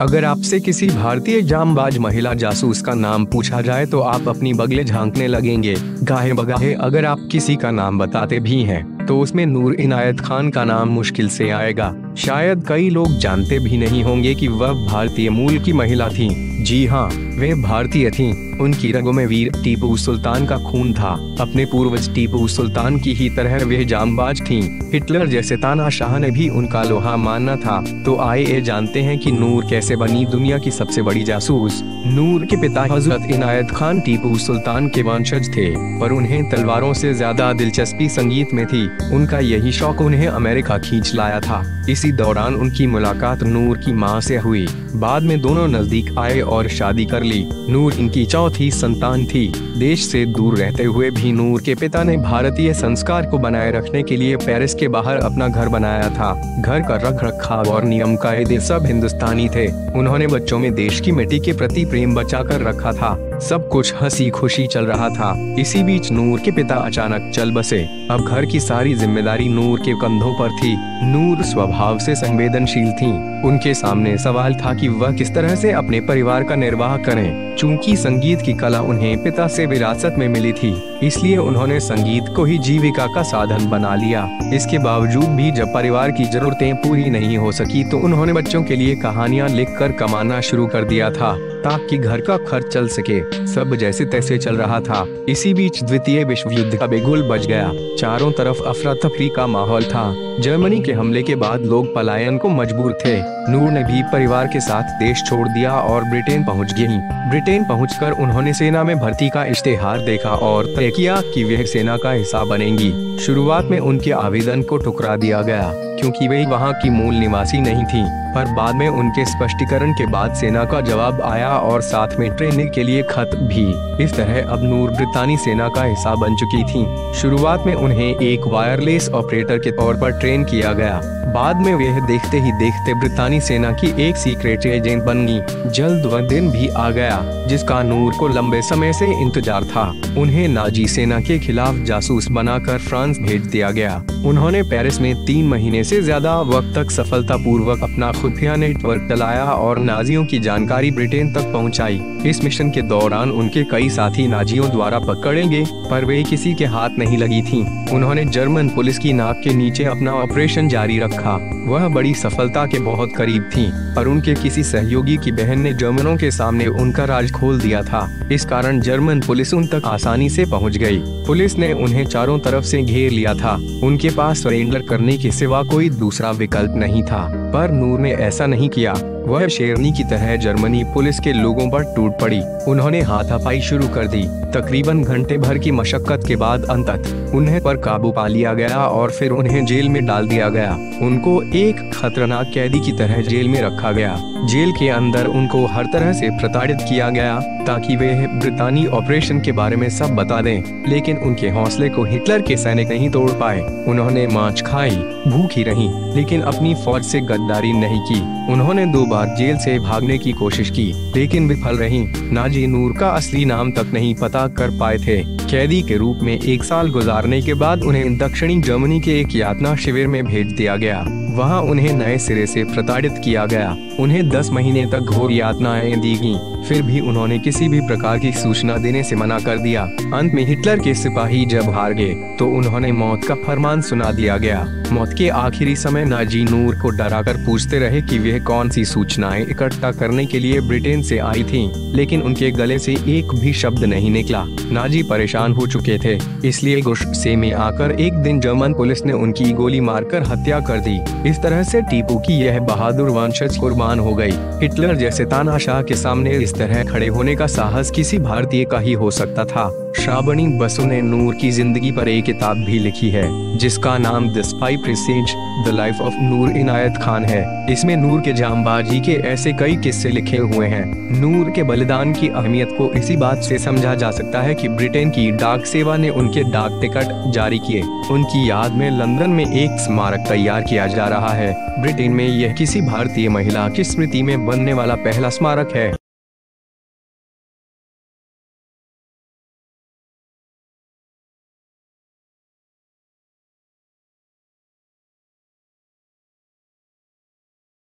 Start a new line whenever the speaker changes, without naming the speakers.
अगर आपसे किसी भारतीय जांबाज महिला जासूस का नाम पूछा जाए तो आप अपनी बगले झांकने लगेंगे। गाहे बगाहे अगर आप किसी का नाम बताते भी हैं तो उसमें नूर इनायत खान का नाम मुश्किल से आएगा। शायद कई लोग जानते भी नहीं होंगे कि वह भारतीय मूल की महिला थीं। जी हाँ, वे भारतीय थीं। उनकी रगों में वीर टीपू सुल्तान का खून था। अपने पूर्वज टीपू सुल्तान की ही तरह वे जांबाज थीं। हिटलर जैसे तानाशाह ने भी उनका लोहा मानना था। तो आइए जानते हैं कि नूर कैसे बनी दुनिया की सबसे बड़ी जासूस। नूर के पिता हजरत इनायत खान टीपू सुल्तान के वंशज थे, पर उन्हें तलवारों से ज्यादा दिलचस्पी संगीत में थी। उनका यही शौक उन्हें अमेरिका खींच लाया था। इसी दौरान उनकी मुलाकात नूर की मां से हुई। बाद में दोनों नजदीक आए और शादी कर ली। नूर इनकी चौथी संतान थी। देश से दूर रहते हुए भी नूर के पिता ने भारतीय संस्कार को बनाए रखने के लिए पेरिस के बाहर अपना घर बनाया था। घर का रख रखाव और नियम कायदे सब हिंदुस्तानी थे। उन्होंने बच्चों में देश की मिट्टी के प्रति प्रेम बचा कर रखा था। सब कुछ हंसी खुशी चल रहा था। इसी बीच नूर के पिता अचानक चल बसे। अब घर की सारी जिम्मेदारी नूर के कंधों पर थी। नूर स्वभाव से संवेदनशील थीं। उनके सामने सवाल था कि वह किस तरह से अपने परिवार का निर्वाह करें। चूंकि संगीत की कला उन्हें पिता से विरासत में मिली थी, इसलिए उन्होंने संगीत को ही जीविका का साधन बना लिया। इसके बावजूद भी जब परिवार की जरूरतें पूरी नहीं हो सकी तो उन्होंने बच्चों के लिए कहानियां लिखकर कमाना शुरू कर दिया था, ताकि घर का खर्च चल सके। सब जैसे तैसे चल रहा था। इसी बीच द्वितीय विश्व युद्ध का बिगुल बज गया। चारों तरफ अफरा तफरी का माहौल था। जर्मनी के हमले के बाद लोग पलायन को मजबूर थे। नूर ने भी परिवार के साथ देश छोड़ दिया और ब्रिटेन पहुंच गई। ब्रिटेन पहुंचकर उन्होंने सेना में भर्ती का इश्तेहार देखा और तय किया कि वह सेना का हिस्सा बनेंगी। शुरुआत में उनके आवेदन को ठुकरा दिया गया, क्योंकि वे वहां की मूल निवासी नहीं थीं। पर बाद में उनके स्पष्टीकरण के बाद सेना का जवाब आया और साथ में ट्रेनिंग के लिए खत भी। इस तरह अब नूर ब्रितानी सेना का हिस्सा बन चुकी थीं। शुरुआत में उन्हें एक वायरलेस ऑपरेटर के तौर पर ट्रेन किया गया। बाद में वह देखते ही देखते ब्रितानी सेना की एक सीक्रेट एजेंट बन गई। जल्द वह दिन भी आ गया जिसका नूर को लंबे समय से इंतजार था। उन्हें नाजी सेना के खिलाफ जासूस बनाकर फ्रांस भेज दिया गया। उन्होंने पेरिस में 3 महीने से ज्यादा वक्त तक सफलतापूर्वक अपना खुफिया नेटवर्क चलाया और नाजियों की जानकारी ब्रिटेन तक पहुंचाई। इस मिशन के दौरान उनके कई साथी नाजियों द्वारा पकड़े गए, पर वे किसी के हाथ नहीं लगी थीं। उन्होंने जर्मन पुलिस की नाक के नीचे अपना ऑपरेशन जारी रखा। वह बड़ी सफलता के बहुत करीब थीं, पर उनके किसी सहयोगी की बहन ने जर्मनों के सामने उनका राज खोल दिया था। इस कारण जर्मन पुलिस उन तक आसानी से पहुंच गई। पुलिस ने उन्हें चारों तरफ से घेर लिया था। उनके पास सरेंडर करने के सिवा कोई दूसरा विकल्प नहीं था, पर नूर ने ऐसा नहीं किया। वह शेरनी की तरह जर्मनी पुलिस के लोगों पर टूट पड़ी। उन्होंने हाथापाई शुरू कर दी। तकरीबन घंटे भर की मशक्कत के बाद अंततः उन्हें पर काबू पा लिया गया और फिर उन्हें जेल में डाल दिया गया। उनको एक खतरनाक कैदी की तरह जेल में रखा गया। जेल के अंदर उनको हर तरह से प्रताड़ित किया गया ताकि वे ब्रितानी ऑपरेशन के बारे में सब बता दें, लेकिन उनके हौसले को हिटलर के सैनिक नहीं तोड़ पाए। उन्होंने मांस खाई, भूखी रही, लेकिन अपनी फौज से गद्दारी नहीं की। उन्होंने 2 बार जेल से भागने की कोशिश की, लेकिन विफल रही। नाजी नूर का असली नाम तक नहीं पता कर पाए थे। कैदी के रूप में 1 साल गुजारने के बाद उन्हें दक्षिणी जर्मनी के एक यातना शिविर में भेज दिया गया। वहां उन्हें नए सिरे से प्रताड़ित किया गया। उन्हें 10 महीने तक घोर यातनाएं दी गईं। फिर भी उन्होंने किसी भी प्रकार की सूचना देने से मना कर दिया। अंत में हिटलर के सिपाही जब हार गए तो उन्होंने मौत का फरमान सुना दिया गया। मौत के आखिरी समय नाजी नूर को डराकर पूछते रहे कि वह कौन सी सूचनाएं इकट्ठा करने के लिए ब्रिटेन से आई थीं, लेकिन उनके गले से एक भी शब्द नहीं निकला। नाजी परेशान हो चुके थे, इसलिए गुस्से में आकर एक दिन जर्मन पुलिस ने उनकी गोली मारकर हत्या कर दी। इस तरह से टीपू की यह बहादुर वंशज कुर्बान हो गई। हिटलर जैसे तानाशाह के सामने इस तरह खड़े होने का साहस किसी भारतीय का ही हो सकता था। श्रावणी बसु ने नूर की जिंदगी पर एक किताब भी लिखी है, जिसका नाम the spy princess the life of Noor Inayat Khan है। इसमें नूर के जांबाजी के ऐसे कई किस्से लिखे हुए हैं। नूर के बलिदान की अहमियत को इसी बात से समझा जा सकता है कि ब्रिटेन की डाक सेवा ने उनके डाक टिकट जारी किए। उनकी याद में लंदन में एक स्मारक तैयार किया जा रहा है। ब्रिटेन में यह किसी भारतीय महिला की स्मृति में बनने वाला पहला स्मारक है।